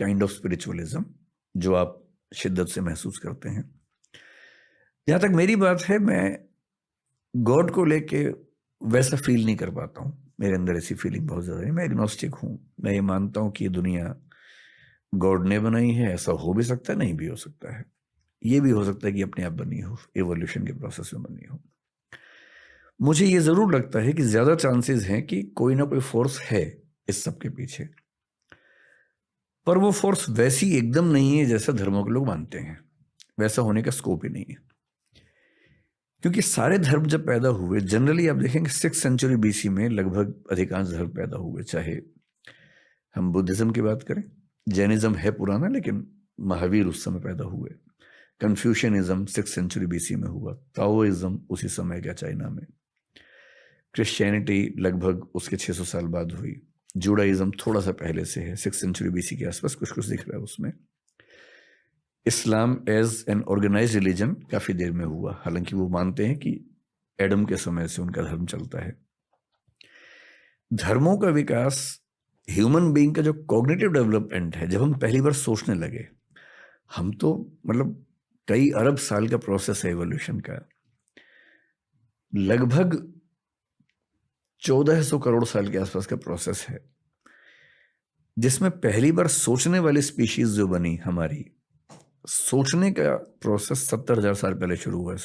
Kind of spiritualism जो आप शिद्दत से महसूस करते हैं। जहाँ तक मेरी बात है, मैं गॉड को लेके वैसा फील नहीं कर पाता हूँ। मेरे अंदर ऐसी फीलिंग बहुत ज़्यादा है। मैं एग्नोस्टिक हूँ। मैं ये मानता हूँ कि ये दुनिया गॉड ने बनाई है। ऐसा हो भी सकता है, नहीं भी हो सकता है। ये भी हो सकता है कि अपने आप बनी हो, एवोल्यूशन के प्रोसेस में बनी हो। मुझे ये ज़रूर लगता है कि ज़्यादा चांसेस हैं कि कोई ना कोई फोर्स है इस सब के पीछे, पर वो फोर्स वैसी एकदम नहीं है जैसा धर्मों के लोग मानते हैं। वैसा होने का स्कोप ही नहीं है, क्योंकि सारे धर्म जब पैदा हुए, जनरली आप देखेंगे 6th सेंचुरी बीसी में लगभग अधिकांश धर्म पैदा हुए। चाहे हम बुद्धिज्म की बात करें, जैनिज्म है पुराना लेकिन महावीर उस समय पैदा हुए। कन्फ्यूशनिज्म 6th सेंचुरी बीसी में हुआ। ताओइज्म उसी समय का चाइना में। क्रिश्चियनिटी लगभग उसके 600 साल बाद हुई। जुडाइज्म थोड़ा सा पहले से है, 6th सेंचुरी बीसी के आसपास कुछ कुछ दिख रहा है उसमें। Islam as an organized religion काफी देर में हुआ, हालांकि वो मानते हैं कि एडम के समय से उनका धर्म चलता है। धर्मों का विकास, ह्यूमन बीइंग का जो कॉग्निटिव डेवलपमेंट है, जब हम पहली बार सोचने लगे, हम तो मतलब कई अरब साल का प्रोसेस है एवोल्यूशन का, लगभग 1400 करोड़ साल के आसपास का प्रोसेस है, जिसमें पहली बार सोचने वाली स्पीशीज जो बनी, हमारी सोचने का प्रोसेस 70,000 साल पहले शुरू हुआ है।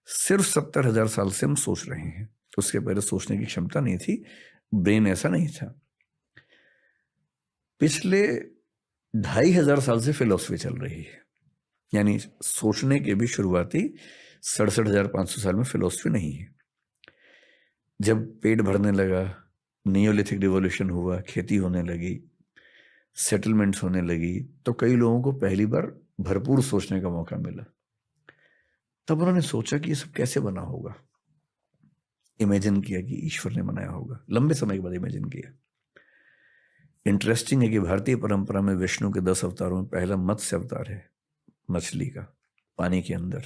सिर्फ 70,000 साल से हम सोच रहे हैं। उसके पहले सोचने की क्षमता नहीं थी, ब्रेन ऐसा नहीं था। पिछले 2,500 साल से फिलॉसफी चल रही है, यानी सोचने के भी शुरुआती 67,500 साल में फिलॉसफी नहीं है। जब पेट भरने लगा, नियोलिथिक रिवॉल्यूशन हुआ, खेती होने लगी, सेटलमेंट्स होने लगी, तो कई लोगों को पहली बार भरपूर सोचने का मौका मिला। तब उन्होंने सोचा कि ये सब कैसे बना होगा। इमेजिन किया कि ईश्वर ने बनाया होगा। लंबे समय के बाद इमेजिन किया। इंटरेस्टिंग है कि भारतीय परंपरा में विष्णु के 10 अवतारों में पहला मत्स्य अवतार है, मछली का, पानी के अंदर।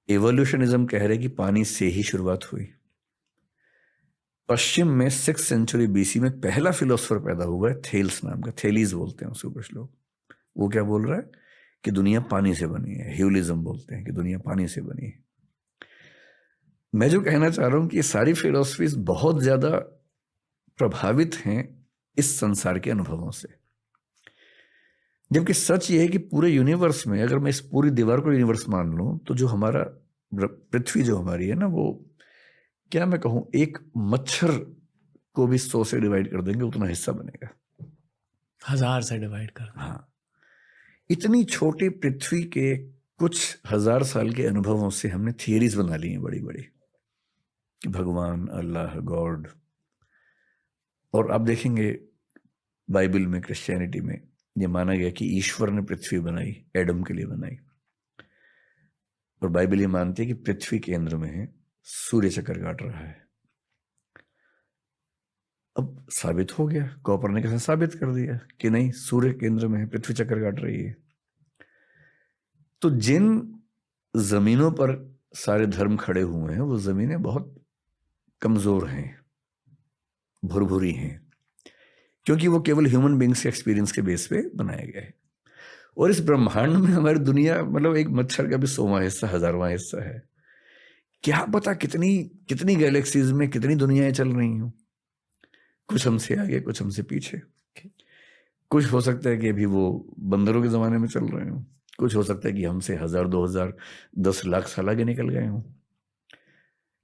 एवोल्यूशनिज्म कह रहे कि पानी से ही शुरुआत हुई। पश्चिम में 6th सेंचुरी बीसी में पहला फिलोसफर पैदा हुआ है, थेल्स नाम का, थेलीज बोलते हैं उसको कुछ लोग। वो क्या बोल रहा है कि दुनिया पानी से बनी है। ह्यूलिज्म बोलते हैं कि दुनिया पानी से बनी है। मैं जो कहना चाह रहा हूं कि ये सारी फिलोसफीज बहुत ज्यादा प्रभावित हैं इस संसार के अनुभवों से, जबकि सच ये है कि पूरे यूनिवर्स में, अगर मैं इस पूरी दीवार को यूनिवर्स मान लूं, तो जो हमारा पृथ्वी जो हमारी है ना, वो क्या मैं कहूं, एक मच्छर को भी 100 से डिवाइड कर देंगे उतना हिस्सा बनेगा। 1000 से डिवाइड कर। हाँ, इतनी छोटी पृथ्वी के कुछ 1000 साल के अनुभवों से हमने थियरीज बना ली हैं बड़ी बड़ी, कि भगवान, अल्लाह, गॉड। और आप देखेंगे बाइबल में, क्रिश्चियनिटी में ये माना गया कि ईश्वर ने पृथ्वी बनाई, एडम के लिए बनाई। और बाइबल ये मानती है कि पृथ्वी केंद्र में है, सूर्य चक्कर काट रहा है। अब साबित हो गया, कोपरनिकस ने साबित कर दिया कि नहीं, सूर्य केंद्र में है, पृथ्वी चक्कर काट रही है। तो जिन जमीनों पर सारे धर्म खड़े हुए हैं, वो जमीनें बहुत कमजोर हैं, भुरभुरी हैं, क्योंकि वो केवल ह्यूमन बीइंग्स के एक्सपीरियंस के बेस पे बनाया गया है। और इस ब्रह्मांड में हमारी दुनिया मतलब एक मच्छर का भी 100वां हिस्सा, 1000वां हिस्सा है। क्या पता कितनी कितनी गैलेक्सीज में कितनी दुनियाएं चल रही हूं। कुछ हमसे आगे, कुछ हमसे पीछे। कुछ हो सकता है कि अभी वो बंदरों के जमाने में चल रहे हों, कुछ हो सकता है कि हमसे 1000, 2000, 10 लाख साल आगे निकल गए हों।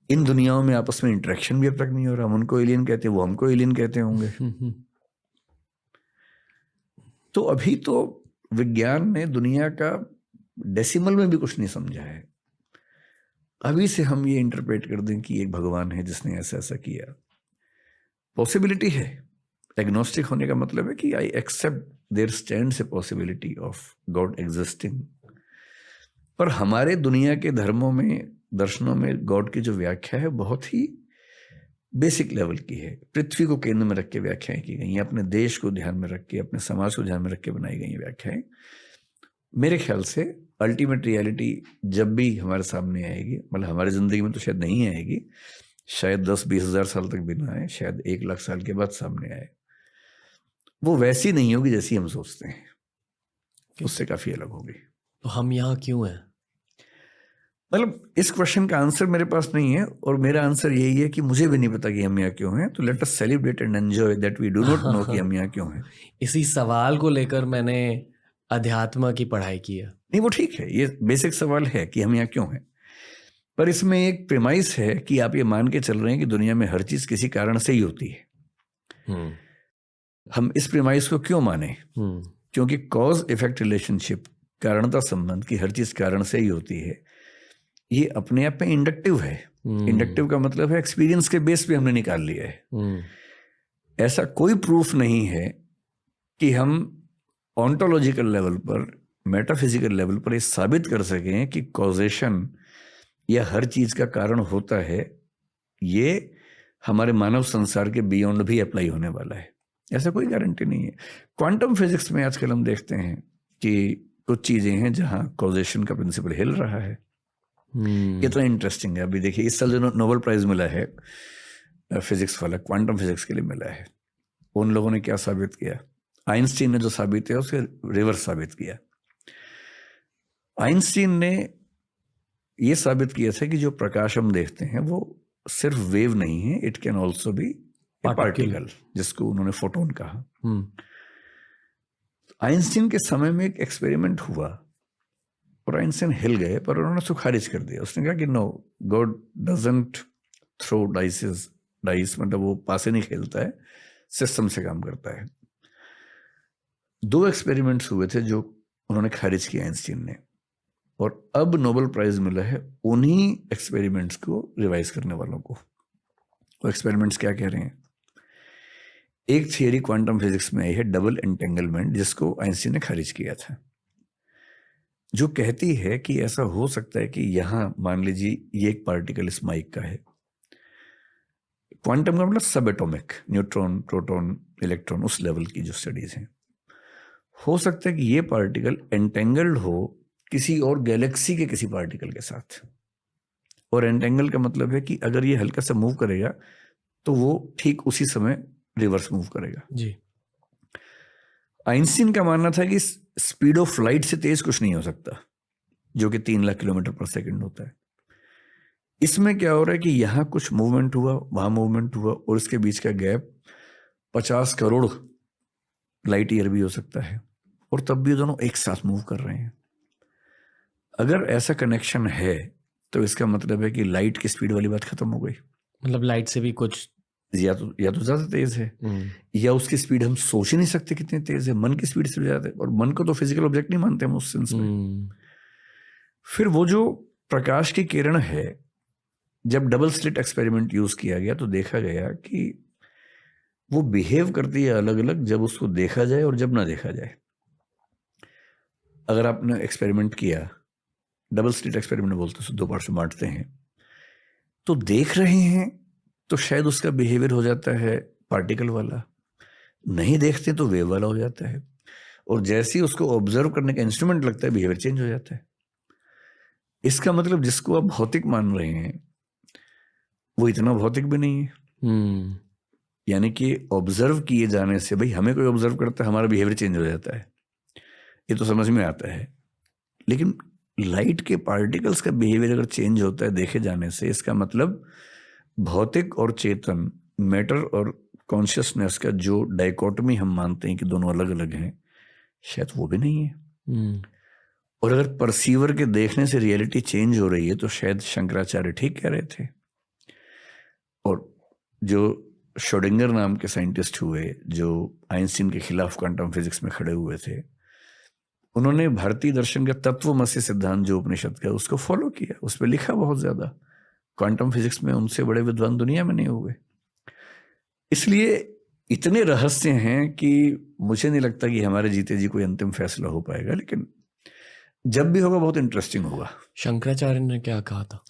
इन दुनियाओं में आपस में इंटरेक्शन भी अब तक नहीं हो रहा। हम उनको एलियन कहते हैं, वो हमको एलियन कहते होंगे। तो अभी तो विज्ञान ने दुनिया का डेसिमल में भी कुछ नहीं समझा है। अभी से हम ये इंटरप्रेट कर दें कि एक भगवान है जिसने ऐसा ऐसा किया, पॉसिबिलिटी है। एग्नोस्टिक होने का मतलब है कि I accept there stands a possibility of God existing. पर हमारे दुनिया के धर्मों में, दर्शनों में गॉड की जो व्याख्या है बहुत ही बेसिक लेवल की है। पृथ्वी को केंद्र में रख के व्याख्याएं की गई हैं, अपने देश को ध्यान में रख के, अपने समाज को ध्यान में रख के बनाई गई व्याख्याएं। मेरे ख्याल से अल्टीमेट रियलिटी जब भी हमारे सामने आएगी, मतलब हमारी जिंदगी में तो शायद नहीं आएगी, शायद 10-20 हज़ार साल तक भी ना आए, शायद 1 लाख साल के बाद सामने आए। वो वैसी नहीं होगी जैसी हम सोचते हैं, उससे काफी अलग होगी। तो हम यहाँ क्यों हैं? मतलब इस क्वेश्चन का आंसर मेरे पास नहीं है, और मेरा आंसर यही है कि मुझे भी नहीं पता कि हम यहाँ क्यों हैं। तो let us celebrate and enjoy that we do not know कि हम यहाँ क्यों हैं। इसी सवाल को लेकर मैंने अध्यात्म की पढ़ाई की है। नहीं, वो ठीक है, ये बेसिक सवाल है कि हम यहाँ क्यों हैं, पर इसमें एक प्रेमाइस है कि आप ये मान के चल रहे हैं कि दुनिया में हर चीज किसी कारण से ही होती है। हम्म हम इस प्रेमाइस को क्यों माने? हम्म क्योंकि कॉज इफेक्ट रिलेशनशिप, कारणता संबंध की हर चीज कारण से ही होती है, ये अपने आप में इंडक्टिव है। इंडक्टिव का मतलब है एक्सपीरियंस के बेस पे हमने निकाल लिया है। ऐसा कोई प्रूफ नहीं है कि हम ऑन्टोलॉजिकल लेवल पर, मेटाफिजिकल लेवल पर ये साबित कर सकें कि कॉजेशन या हर चीज का कारण होता है। ये हमारे मानव संसार के बियॉन्ड भी अप्लाई होने वाला है, ऐसा कोई गारंटी नहीं है। क्वांटम फिजिक्स में आजकल हम देखते हैं कि कुछ चीजें हैं जहां कॉजेशन का प्रिंसिपल हिल रहा है। कितना इंटरेस्टिंग है। अभी देखिए, इस साल जो नोबेल प्राइज मिला है फिजिक्स वाला, क्वांटम फिजिक्स के लिए मिला है, उन लोगों ने क्या साबित किया? आइंस्टीन ने जो साबित किया उसके रिवर्स साबित किया। आइंस्टीन ने ये साबित किया था कि जो प्रकाश हम देखते हैं वो सिर्फ वेव नहीं है, it can also be particle, जिसको उन्होंने फोटोन कहा। आइंस्टीन के समय में एक एक्सपेरिमेंट हुआ और आइंस्टीन हिल गए, पर उन्होंने उसको खारिज कर दिया। उसने कहा कि no, God doesn't throw dice, मतलब वो पासे नहीं खेलता है, सिस्टम से काम करता है। 2 एक्सपेरिमेंट्स हुए थे जो उन्होंने खारिज किया आइंस्टीन ने, और अब नोबेल प्राइज मिला है उन्हीं एक्सपेरिमेंट्स को रिवाइज करने वालों को। वो एक्सपेरिमेंट्स क्या कह रहे हैं? एक थियरी क्वांटम फिजिक्स में आई है, डबल एंटेंगलमेंट, जिसको आइंस्टीन ने खारिज किया था, जो कहती है कि ऐसा हो सकता है कि यहां मान लीजिए ये एक पार्टिकल इस माइक का है। क्वांटम का मतलब सब एटॉमिक, न्यूट्रॉन, प्रोटॉन, इलेक्ट्रॉन, उस लेवल की जो स्टडीज हैं। हो सकता है कि ये पार्टिकल एंटेंगल्ड हो किसी और गैलेक्सी के किसी पार्टिकल के साथ, और एंटेंगल का मतलब है कि अगर ये हल्का सा मूव करेगा तो वो ठीक उसी समय रिवर्स मूव करेगा जी। आइंस्टीन का मानना था कि स्पीड ऑफ लाइट से तेज कुछ नहीं हो सकता, जो कि 3 लाख किलोमीटर पर सेकंड होता है। इसमें क्या हो रहा है कि यहां कुछ मूवमेंट हुआ, वहां मूवमेंट हुआ, और इसके बीच का गैप 50 करोड़ लाइट ईयर भी हो सकता है, और तब भी दोनों एक साथ मूव कर रहे हैं। अगर ऐसा कनेक्शन है तो इसका मतलब है कि लाइट की स्पीड वाली बात खत्म हो गई। मतलब लाइट से भी कुछ या तो ज्यादा तेज है, या उसकी स्पीड हम सोच ही नहीं सकते कितनी तेज है, मन की स्पीड से ज्यादा है, और मन को तो फिजिकल ऑब्जेक्ट नहीं मानते हम उस सेंस में। फिर वो जो प्रकाश की किरण है, जब डबल स्लिट एक्सपेरिमेंट यूज किया गया तो देखा गया कि वो बिहेव करती है अलग अलग, जब उसको देखा जाए और जब ना देखा जाए। अगर आपने एक्सपेरिमेंट किया, डबल स्लिट एक्सपेरिमेंट बोलते हैं, 2 पार्ट से बांटते हैं, तो देख रहे हैं तो शायद उसका बिहेवियर हो जाता है पार्टिकल वाला, नहीं देखते तो वेव वाला हो जाता है, और जैसे ही उसको ऑब्जर्व करने का इंस्ट्रूमेंट लगता है बिहेवियर चेंज हो जाता है। इसका मतलब जिसको आप भौतिक मान रहे हैं वो इतना भौतिक भी नहीं है। यानी कि ऑब्जर्व किए जाने से, भाई हमें कोई ऑब्जर्व करता है, हमारा बिहेवियर चेंज हो जाता है, ये तो समझ में आता है। लेकिन लाइट के पार्टिकल्स का बिहेवियर अगर चेंज होता है देखे जाने से, इसका मतलब भौतिक और चेतन, मैटर और कॉन्शियसनेस का जो डाइकोटमी हम मानते हैं कि दोनों अलग अलग हैं, शायद वो भी नहीं है। और अगर परसीवर के देखने से रियलिटी चेंज हो रही है तो शायद शंकराचार्य ठीक कह रहे थे। और जो श्रोडिंगर नाम के साइंटिस्ट हुए, जो आइंस्टीन के खिलाफ क्वांटम फिजिक्स में खड़े हुए थे, उन्होंने भारतीय दर्शन का तत्वमसी सिद्धांत जो उपनिषद का, उसको फॉलो किया, उस पर लिखा बहुत ज्यादा। क्वांटम फिजिक्स में उनसे बड़े विद्वान दुनिया में नहीं हुए। इसलिए इतने रहस्य हैं कि मुझे नहीं लगता कि हमारे जीते जी कोई अंतिम फैसला हो पाएगा, लेकिन जब भी होगा बहुत इंटरेस्टिंग होगा। शंकराचार्य ने क्या कहा था?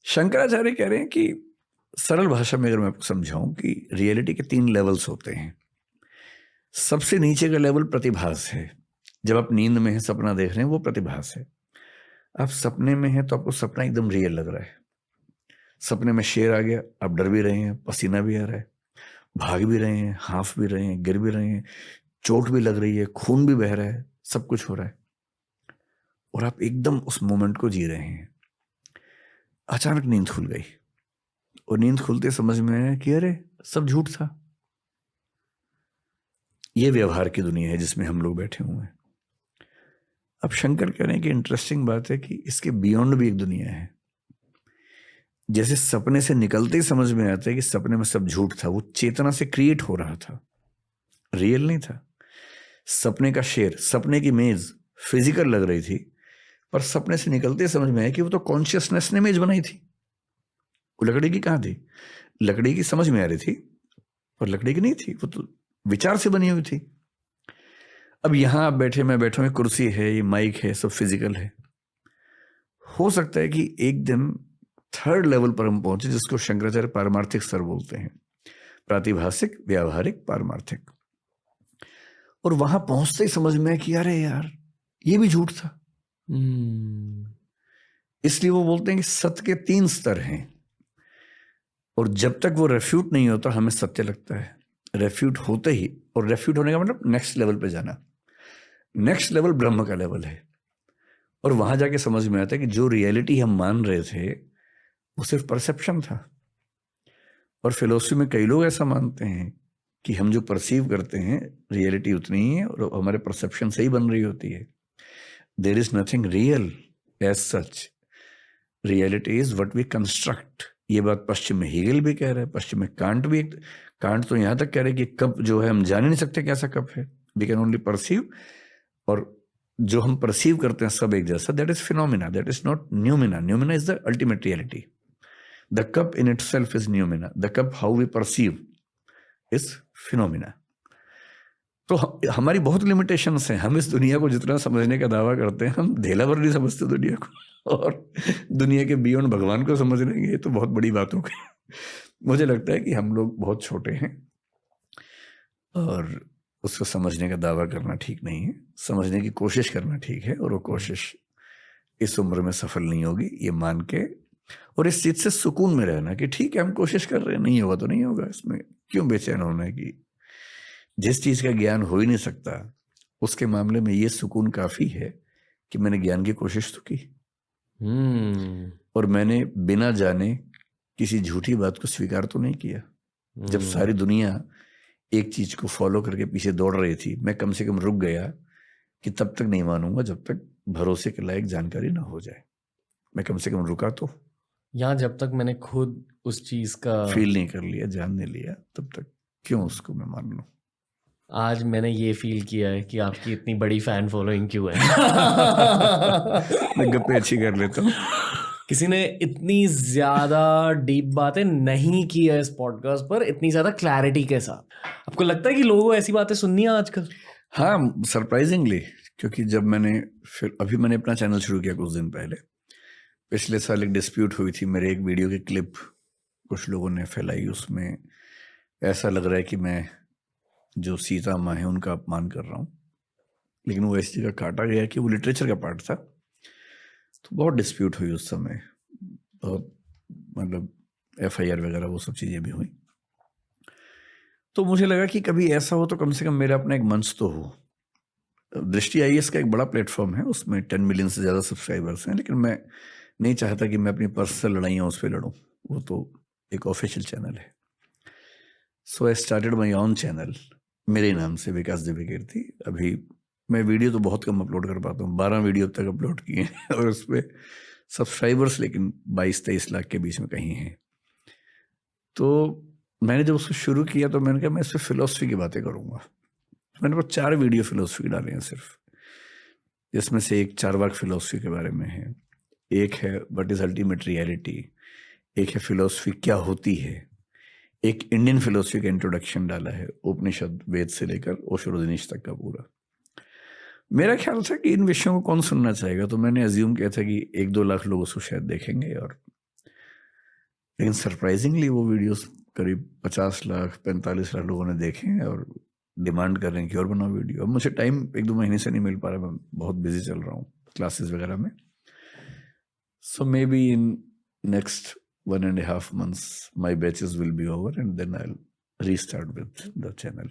शंकराचार्य कह रहे हैं कि, सरल भाषा में अगर मैं आपको समझाऊं, कि रियलिटी के 3 लेवल्स होते हैं। सबसे नीचे का लेवल प्रतिभास है। जब आप नींद में हैं, सपना देख रहे हैं, वो प्रतिभास है। आप सपने में हैं तो आपको सपना एकदम रियल लग रहा है। सपने में शेर आ गया, आप डर भी रहे हैं, पसीना भी आ रहा है, भाग भी रहे हैं, हाँफ भी रहे हैं, गिर भी रहे हैं, चोट भी लग रही है, खून भी बह रहा है, सब कुछ हो रहा है और आप एकदम उस मोमेंट को जी रहे हैं। अचानक नींद खुल गई और नींद खुलते समझ में आया कि अरे सब झूठ था। ये व्यवहार की दुनिया है जिसमें हम लोग बैठे हुए हैं। अब शंकर कह रहे हैं कि इंटरेस्टिंग बात है कि इसके बियॉन्ड भी एक दुनिया है। जैसे सपने से निकलते ही समझ में आता है कि सपने में सब झूठ था, वो चेतना से क्रिएट हो रहा था, रियल नहीं था। सपने का शेर, सपने की मेज फिजिकल लग रही थी, पर सपने से निकलते ही समझ में आया कि वो तो कॉन्शियसनेस ने मेज बनाई थी। वो लकड़ी की कहाँ थी? लकड़ी की समझ में आ रही थी पर लकड़ी की नहीं थी, वो तो विचार से बनी हुई थी। अब यहां आप बैठे, मैं बैठा हूं, कुर्सी है, ये माइक है, सब फिजिकल है। हो सकता है कि एक दिन थर्ड लेवल पर हम पहुंचे जिसको शंकराचार्य पारमार्थिक स्तर बोलते हैं, प्रातिभाषिक, व्यावहारिक, पारमार्थिक। और वहां पहुंचते ही समझ में कि अरे यार ये भी झूठ था। इसलिए वो बोलते हैं कि सत्य के 3 स्तर हैं और जब तक वो रेफ्यूट नहीं होता हमें सत्य लगता है। रेफ्यूट होते ही, और रेफ्यूट होने का मतलब नेक्स्ट लेवल पे जाना। नेक्स्ट लेवल ब्रह्म का लेवल है और वहां जाके समझ में आता है कि जो रियलिटी हम मान रहे थे वो सिर्फ परसेप्शन था। और फिलोसफी में कई लोग ऐसा मानते हैं कि हम जो परसीव करते हैं रियलिटी उतनी ही है और हमारे परसेप्शन से ही बन रही होती है। There is nothing real as such, reality is what we construct. ये बात पश्चिम में हीगल भी कह रहा है, पश्चिम में कांट भी। कांट तो यहां तक कह रहे हैं कि कप जो है हम जान ही नहीं सकते कैसा कप है, वी कैन ओनली परसीव। और जो हम परसीव करते हैं सब एक जैसा, that is phenomena, that is not noumena. Noumena is the ultimate reality. The cup in itself is noumena, the cup how we perceive is phenomena. तो हमारी बहुत लिमिटेशंस हैं। हम इस दुनिया को जितना समझने का दावा करते हैं, हम ढेला भर नहीं समझते दुनिया को, और दुनिया के बियॉन्ड भगवान को समझ लेंगे, ये तो बहुत बड़ी बात हो गई। मुझे लगता है कि हम लोग बहुत छोटे हैं और उसको समझने का दावा करना ठीक नहीं है। समझने की कोशिश करना ठीक है, और वो कोशिश इस उम्र में सफल नहीं होगी, ये मान के और इस चीज से सुकून में रहना कि ठीक है हम कोशिश कर रहे हैं, नहीं होगा तो नहीं होगा, इसमें क्यों बेचैन होना है। कि जिस चीज का ज्ञान हो ही नहीं सकता उसके मामले में ये सुकून काफी है कि मैंने ज्ञान की कोशिश तो की और मैंने बिना जाने किसी झूठी बात को स्वीकार तो नहीं किया। जब सारी दुनिया एक चीज को फॉलो करके पीछे दौड़ रही थी, मैं कम से कम रुक गया कि तब तक नहीं मानूंगा जब तक भरोसे के लायक जानकारी ना हो जाए। मैं कम से कम रुका तो, यहाँ जब तक मैंने खुद उस चीज का फील नहीं कर लिया, जान नहीं लिया, तब तक क्यों उसको मैं मान लूं। आज मैंने ये फील किया है कि आपकी इतनी बड़ी फैन फॉलोइंग क्यों है। मैं गप्पे अच्छी कर लेता हूँ। किसी ने इतनी ज्यादा डीप बातें नहीं की है इस पॉडकास्ट पर, इतनी ज्यादा क्लैरिटी के साथ। आपको लगता है कि लोगों को ऐसी बातें सुननी है आजकल? हाँ, सरप्राइजिंगली, क्योंकि जब मैंने फिर अभी मैंने अपना चैनल शुरू किया कुछ दिन पहले, पिछले साल एक डिस्प्यूट हुई थी, मेरे एक वीडियो की क्लिप कुछ लोगों ने फैलाई, उसमें ऐसा लग रहा है कि मैं जो सीता माँ है उनका अपमान कर रहा हूँ, लेकिन वो ऐसी जगह काटा गया कि वो लिटरेचर का पार्ट था। तो बहुत डिस्प्यूट हुई उस समय, बहुत मतलब FIR वगैरह वो सब चीज़ें भी हुई। तो मुझे लगा कि कभी ऐसा हो तो कम से कम मेरा अपना एक मंच तो हो। दृष्टि IAS का एक बड़ा प्लेटफॉर्म है, उसमें 10 मिलियन से ज़्यादा सब्सक्राइबर्स हैं, लेकिन मैं नहीं चाहता कि मैं अपनी पर्सनल लड़ाइयाँ उस पर लड़ूँ, वो तो एक ऑफिशियल चैनल है। So I started my own channel मेरे नाम से, विकास दिव्यकीर्ति। अभी मैं वीडियो तो बहुत कम अपलोड कर पाता हूँ, 12 वीडियो अब तक अपलोड किए हैं और उस पर सब्सक्राइबर्स लेकिन 22-23 लाख के बीच में कहीं हैं। तो मैंने जब उसको शुरू किया तो मैंने कहा मैं इस पर फिलोसफी की बातें करूँगा। मैंने वो 4 वीडियो फिलोसफी डाले हैं सिर्फ, जिसमें से एक चारवाक फिलोसफी के बारे में है, एक है व्हाट इज अल्टीमेट रियलिटी, एक है फिलोसफी क्या होती है, एक इंडियन फिलोसफी का इंट्रोडक्शन डाला है, उपनिषद वेद से लेकर ओशो रजनीश तक का पूरा। मेरा ख्याल था कि इन विषयों को कौन सुनना चाहेगा, तो मैंने अज्यूम किया था कि 1-2 लाख लोग उसको शायद देखेंगे, और लेकिन सरप्राइजिंगली वो वीडियोस करीब 50 लाख 45 लाख लोगों ने देखे हैं और डिमांड कर रहे हैं कि और बनाओ वीडियो। अब मुझे टाइम 1-2 महीने से नहीं मिल पा रहा, मैं बहुत बिजी चल रहा हूँ क्लासेस वगैरह में। So maybe in next 1.5 months my batches will be over and then I'll restart with the channel.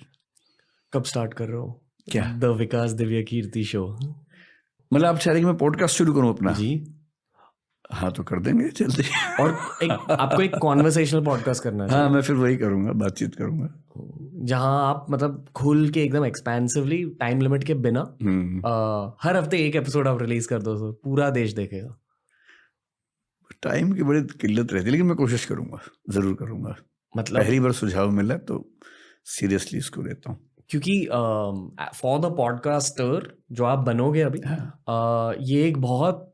कब स्टार्ट कर रहे हो? क्या? The Vikas Divya Kirti show. मतलब आप चाह रहे कि मैं पॉडकास्ट शुरू करूं अपना? जी। हाँ तो कर देंगे जल्दी। और आपको एक कॉन्वर्सेशनल पॉडकास्ट करना है। हाँ मैं फिर वही करूंगा, बातचीत करूंगा जहां आप मतलब खुल के एकदम एक्सपेंसिवली, टाइम लिमिट के बिना हर हफ्ते एक एपिसोड आप रिलीज कर दो सर, पूरा देश देखेगा। टाइम की बड़ी किल्लत रहती है, लेकिन मैं कोशिश करूंगा, जरूर करूंगा। मतलब पहली बार सुझाव मिला तो सीरियसली इसको लेता हूँ, क्योंकि फॉर द पॉडकास्टर जो आप बनोगे अभी, ये एक बहुत,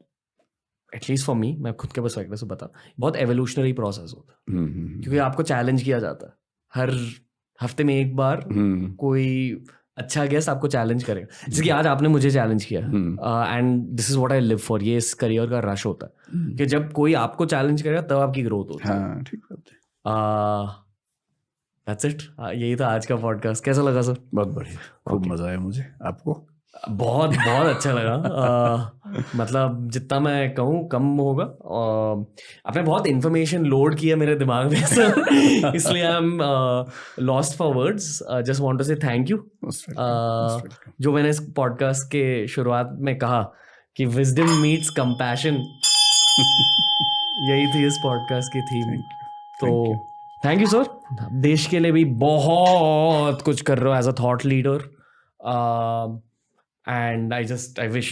एटलीस्ट फॉर मी, मैं खुद के पर्सपेक्टिव से बता, बहुत एवोल्यूशनरी प्रोसेस होता है। क्योंकि आपको चैलेंज किया जाता है हर हफ्ते में एक बार। कोई अच्छा गेस्ट आपको चैलेंज करेगा, जैसे कि आज आपने मुझे चैलेंज किया, and this is what I live for. ये इस करियर का रश होता है कि जब कोई आपको चैलेंज करेगा तब आपकी ग्रोथ होती है। हाँ ठीक बात है। That's it. यही था आज का पॉडकास्ट। कैसा लगा सर? बहुत बढ़िया, खूब मजा आया मुझे। आपको? बहुत बहुत अच्छा लगा। मतलब जितना मैं कहूँ कम होगा। आपने बहुत इन्फॉर्मेशन लोड किया मेरे दिमाग में सर, इसलिए I am lost for words. Just want to say thank you. जो मैंने इस पॉडकास्ट के शुरुआत में कहा कि विजडम मीट्स कंपैशन, यही थी इस पॉडकास्ट की थीम। तो थैंक यू सर। देश के लिए भी बहुत कुछ कर रहे हो as a thought leader, and I wish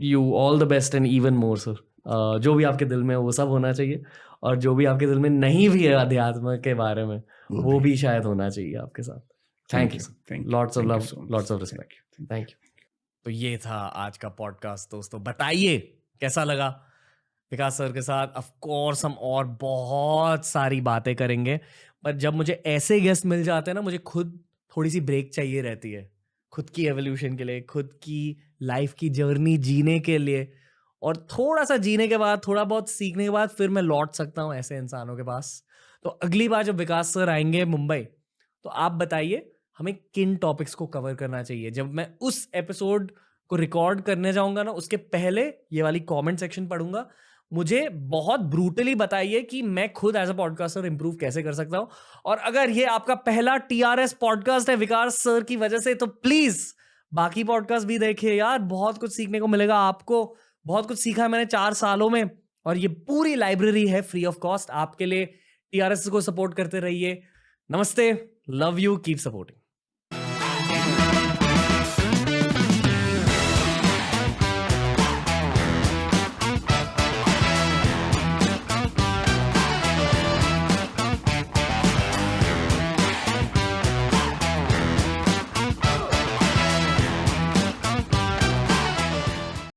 you all the best and even more sir. जो भी आपके दिल में है वो सब होना चाहिए, और जो भी आपके दिल में नहीं भी है अध्यात्म के बारे में वो भी शायद होना चाहिए आपके साथ। Thank you, lots of love, lots of respect, thank you. तो ये था आज का पॉडकास्ट दोस्तों। बताइए कैसा लगा विकास सर के साथ। ऑफ कोर्स हम और बहुत सारी बातें करेंगे, पर जब मुझे ऐसे गेस्ट मिल जाते हैं ना, मुझे खुद थोड़ी सी ब्रेक चाहिए रहती है, खुद की एवोल्यूशन के लिए, खुद की लाइफ की जर्नी जीने के लिए, और थोड़ा सा जीने के बाद, थोड़ा बहुत सीखने के बाद फिर मैं लौट सकता हूँ ऐसे इंसानों के पास। तो अगली बार जब विकास सर आएंगे मुंबई, तो आप बताइए हमें किन टॉपिक्स को कवर करना चाहिए। जब मैं उस एपिसोड को रिकॉर्ड करने जाऊंगा ना, उसके पहले ये वाली कमेंट सेक्शन पढ़ूंगा। मुझे बहुत ब्रूटली बताइए कि मैं खुद एज अ पॉडकास्टर इंप्रूव कैसे कर सकता हूं। और अगर ये आपका पहला टीआरएस पॉडकास्ट है विकास सर की वजह से, तो प्लीज बाकी पॉडकास्ट भी देखिए यार, बहुत कुछ सीखने को मिलेगा आपको। बहुत कुछ सीखा है मैंने 4 सालों में, और ये पूरी लाइब्रेरी है फ्री ऑफ कॉस्ट आपके लिए। टीआरएस को सपोर्ट करते रहिए। नमस्ते, लव यू, कीप सपोर्टिंग।